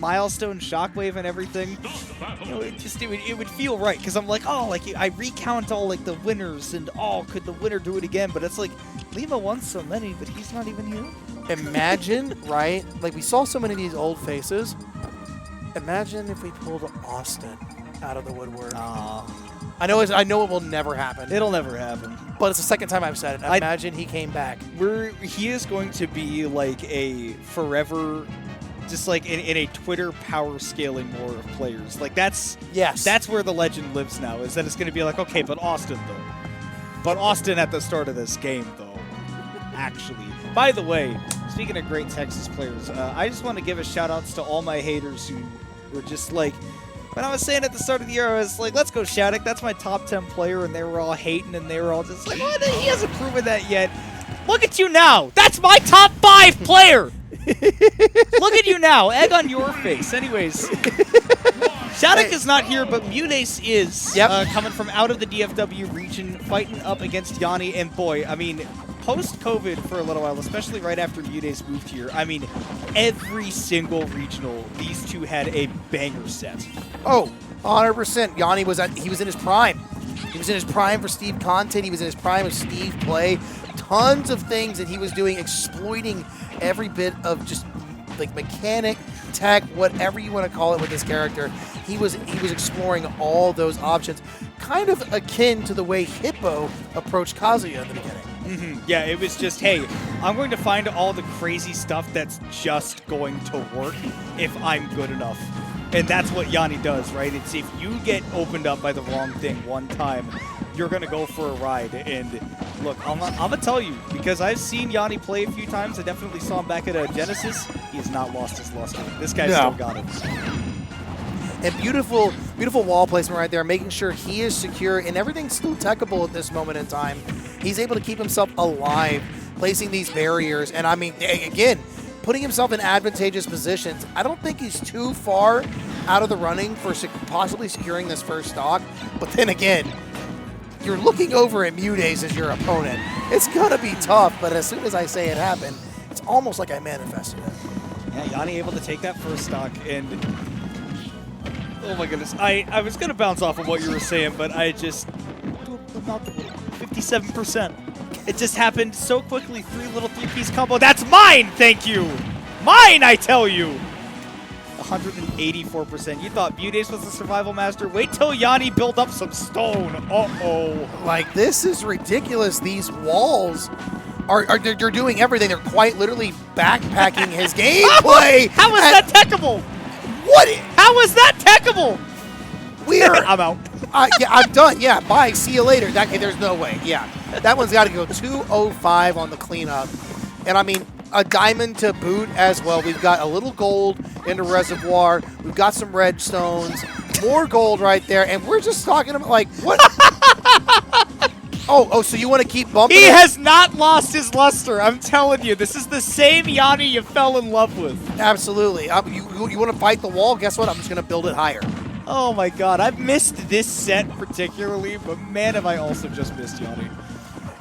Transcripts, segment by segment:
milestone Shockwave and everything, you know, it would feel right, because I'm like, oh, like I recount all like the winners and oh, could the winner do it again? But it's like Lima won so many, but he's not even here. Imagine, right? Like we saw so many of these old faces. Imagine if we pulled Austin out of the woodwork. I know it will never happen. It'll never happen. But it's the second time I've said it. Imagine he came back. He is going to be like a forever, just like in a Twitter power scaling war of players. Like that's where the legend lives now, is that it's going to be like, okay, but Austin though. But Austin at the start of this game though, actually. By the way, speaking of great Texas players, I just want to give a shout outs to all my haters who were just like, when I was saying at the start of the year, I was like, let's go Shattuck, that's my top 10 player, and they were all hating, and they were all just like, oh, he hasn't proven that yet. Look at you now. That's my top 5 player. Look at you now. Egg on your face. Anyways, Shattuck is not here, but MuteAce is coming from out of the DFW region, fighting up against Yanni. And boy, I mean, post-COVID for a little while, especially right after MuteAce moved here, I mean, every single regional, these two had a banger set. Oh, 100%. Yanni he was in his prime. He was in his prime for Steve content. He was in his prime of Steve play. Tons of things that he was doing, exploiting every bit of just like mechanic, tech, whatever you want to call it with this character. He was exploring all those options, kind of akin to the way Hippo approached Kazuya in the beginning. Yeah, it was just, hey, I'm going to find all the crazy stuff that's just going to work if I'm good enough. And that's what Yanni does, right? It's if you get opened up by the wrong thing one time, you're going to go for a ride. And look, I'm going to tell you, because I've seen Yanni play a few times. I definitely saw him back at a Genesis. He has not lost his luster. This guy's still got it. And beautiful, beautiful wall placement right there, making sure he is secure and everything's still techable at this moment in time. He's able to keep himself alive, placing these barriers. And I mean, again, putting himself in advantageous positions. I don't think he's too far out of the running for possibly securing this first stock. But then again, you're looking over at MuteAce as your opponent. It's going to be tough, but as soon as I say it happened, it's almost like I manifested it. Yeah, Yanni able to take that first stock, and oh my goodness, I was going to bounce off of what you were saying, but I just, 57%. It just happened so quickly. 3 little 3-piece combo. That's mine, thank you. Mine, I tell you. 184%. You thought MuteAce was the survival master? Wait till Yanni build up some stone. Uh-oh. Like, this is ridiculous. These walls they're doing everything. They're quite literally backpacking his gameplay. How is that techable? What? How is that techable? I'm out. Yeah, I'm done. Yeah, bye. See you later. There's no way. Yeah, that one's got to go 205 on the cleanup. And I mean, a diamond to boot as well. We've got a little gold in the reservoir. We've got some red stones. More gold right there. And we're just talking about, like, what? Oh, so you want to keep bumping He has not lost his luster. I'm telling you, this is the same Yanni you fell in love with. Absolutely. You want to fight the wall? Guess what? I'm just going to build it higher. Oh my god, I've missed this set particularly, but man, have I also just missed Yanni.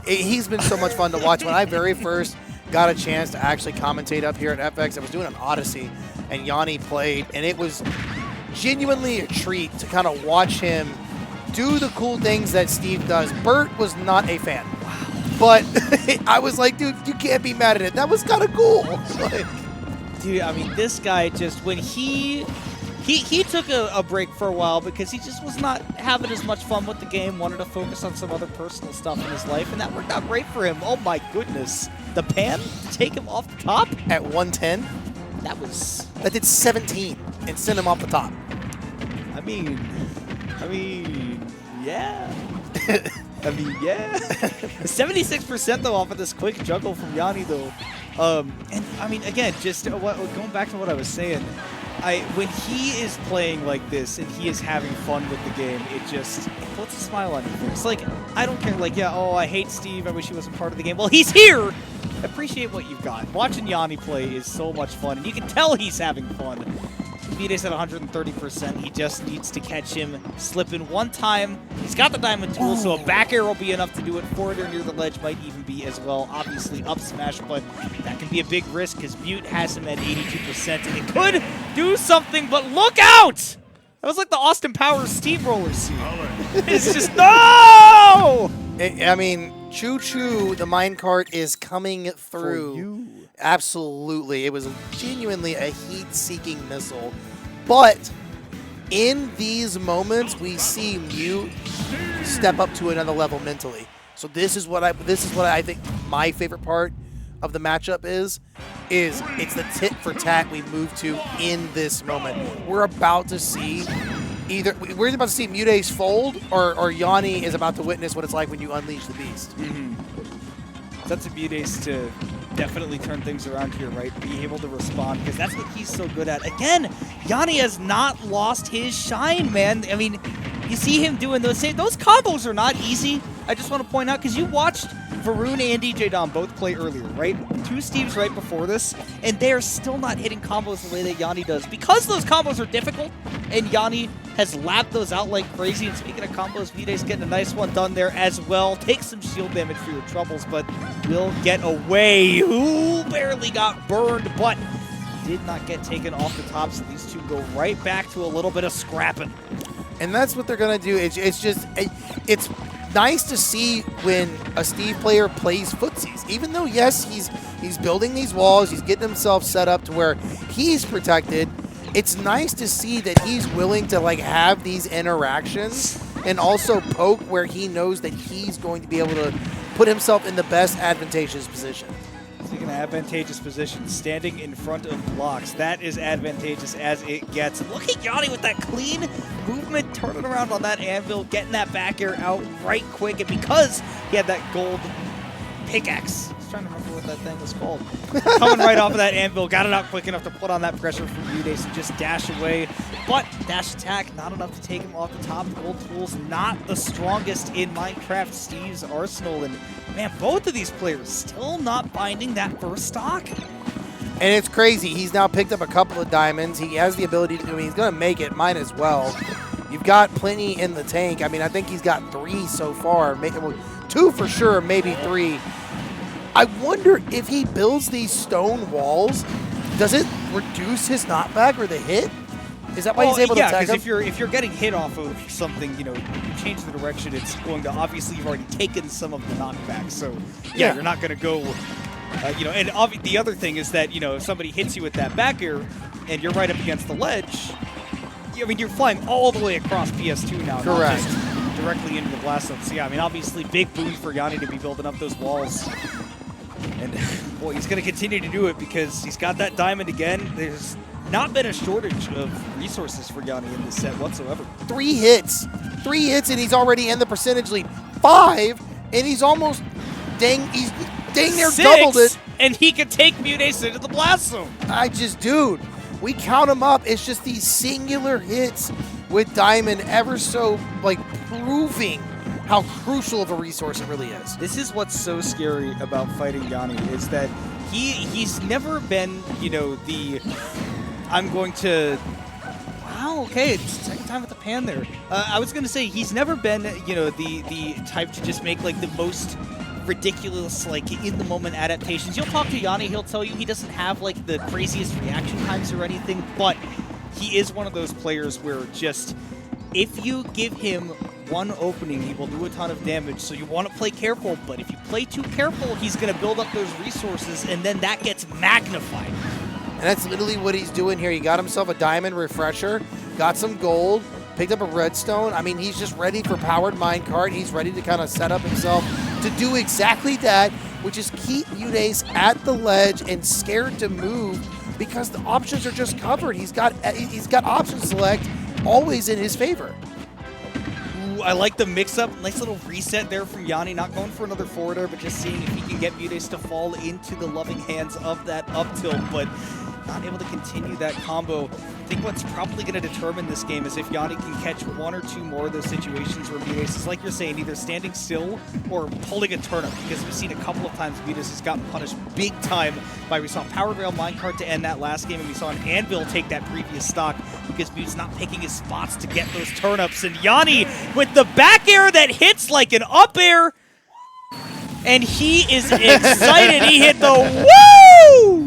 He's been so much fun to watch. When I very first got a chance to actually commentate up here at FX, I was doing an Odyssey, and Yanni played, and it was genuinely a treat to kind of watch him do the cool things that Steve does. Bert was not a fan, but I was like, dude, you can't be mad at it. That was kind of cool. Dude, I mean, this guy just, when he took a break for a while because he just was not having as much fun with the game, wanted to focus on some other personal stuff in his life, and that worked out great for him. Oh my goodness. The pan to take him off the top? At 110? That did 17 and sent him off the top. I mean, yeah. I mean, yeah. 76% though off of this quick juggle from Yanni though. And I mean, again, just going back to what I was saying, when he is playing like this and he is having fun with the game, it puts a smile on your face. Like, I don't care, like, yeah, oh, I hate Steve, I wish he wasn't part of the game. Well, he's here! Appreciate what you've got. Watching Yanni play is so much fun, and you can tell he's having fun. MuteAce at 130%. He just needs to catch him slipping one time. He's got the diamond tool, so a back air will be enough to do it. Forward air near the ledge might even be as well. Obviously up smash, but that can be a big risk because Mute has him at 82%, and it could do something, but look out! That was like the Austin Powers steamroller scene. It's just, no! I mean, choo-choo, the minecart is coming through. For you. Absolutely. It was genuinely a heat-seeking missile. But in these moments, we see Mute step up to another level mentally. So this is what I think my favorite part of the matchup is it's the tit for tat we move to in this moment. We're about to see MuteAce fold, or Yanni is about to witness what it's like when you unleash the beast. That's a MuteAce to definitely turn things around here, right? Be able to respond, because that's what he's so good at. Again, Yanni has not lost his shine, man. I mean, you see him doing those combos are not easy. I just want to point out, because you watched Varun and DJ Dom both play earlier, right? 2 Steves right before this, and they're still not hitting combos the way that Yanni does. Because those combos are difficult, and Yanni has lapped those out like crazy. And speaking of combos, MuteAce getting a nice one done there as well. Take some shield damage for your troubles, but will get away. Ooh, barely got burned, but did not get taken off the top, so these two go right back to a little bit of scrapping. And that's what they're going to do. It's nice to see when a Steve player plays footsies. Even though, yes, he's building these walls, he's getting himself set up to where he's protected, it's nice to see that he's willing to like have these interactions and also poke where he knows that he's going to be able to put himself in the best advantageous position. Speaking of advantageous positions, standing in front of blocks, that is advantageous as it gets. Look at Yanni with that clean movement, turning around on that anvil, getting that back air out right quick, and because he had that gold pickaxe, I was trying to remember what that thing was called, coming right off of that anvil, got it out quick enough to put on that pressure for MuteAce and just dash away. But dash attack, not enough to take him off the top. Gold tools, not the strongest in Minecraft Steve's arsenal, and man, both of these players still not finding that first stock. And it's crazy. He's now picked up a couple of diamonds. He has the ability to, he's going to make it, might as well. You've got plenty in the tank. I mean, I think he's got 3 so far. 2 for sure, maybe 3. I wonder if he builds these stone walls, does it reduce his knockback or the hit? Is that why he's able to attack him? Yeah, because if you're getting hit off of something, you change the direction, it's going to, obviously you've already taken some of the knockback, so yeah. You're not going to go, and the other thing is that, if somebody hits you with that back air and you're right up against the ledge, I mean, you're flying all the way across PS2 now. Correct. Not just directly into the blast zone. So yeah, I mean, obviously big boost for Yanni to be building up those walls. And boy, he's going to continue to do it because he's got that diamond again. There's not been a shortage of resources for Yanni in this set whatsoever. 3 hits, and he's already in the percentage lead. 5, and he's almost dang near 6, doubled it. And he could take MuteAce into the blast zone. Dude, we count him up. It's just these singular hits with diamond ever so proving how crucial of a resource it really is. This is what's so scary about fighting Yanni, is that he's never been, I'm going to, wow, okay, it's the second time with the pan there. I was going to say, he's never been, the type to just make, the most ridiculous, in-the-moment adaptations. You'll talk to Yanni, he'll tell you he doesn't have, the craziest reaction times or anything, but he is one of those players where just, if you give him one opening, he will do a ton of damage, so you want to play careful, but if you play too careful, he's going to build up those resources, and then that gets magnified. And that's literally what he's doing here. He got himself a diamond refresher, got some gold, picked up a redstone. I mean, he's just ready for powered minecart. He's ready to kind of set up himself to do exactly that, which is keep MuteAce at the ledge and scared to move because the options are just covered. He's got option select always in his favor. I like the mix-up. Nice little reset there from Yanni. Not going for another forwarder, but just seeing if he can get MuteAce to fall into the loving hands of that up tilt. But not able to continue that combo. I think what's probably going to determine this game is if Yanni can catch one or two more of those situations where MuteAce is, like you're saying, either standing still or pulling a turnip, because we've seen a couple of times MuteAce has gotten punished big time by, we saw Power Rail Minecart to end that last game, and we saw an Anvil take that previous stock because Mute's not picking his spots to get those turnips. And Yanni with the back air that hits like an up air, and he is excited. He hit the woo!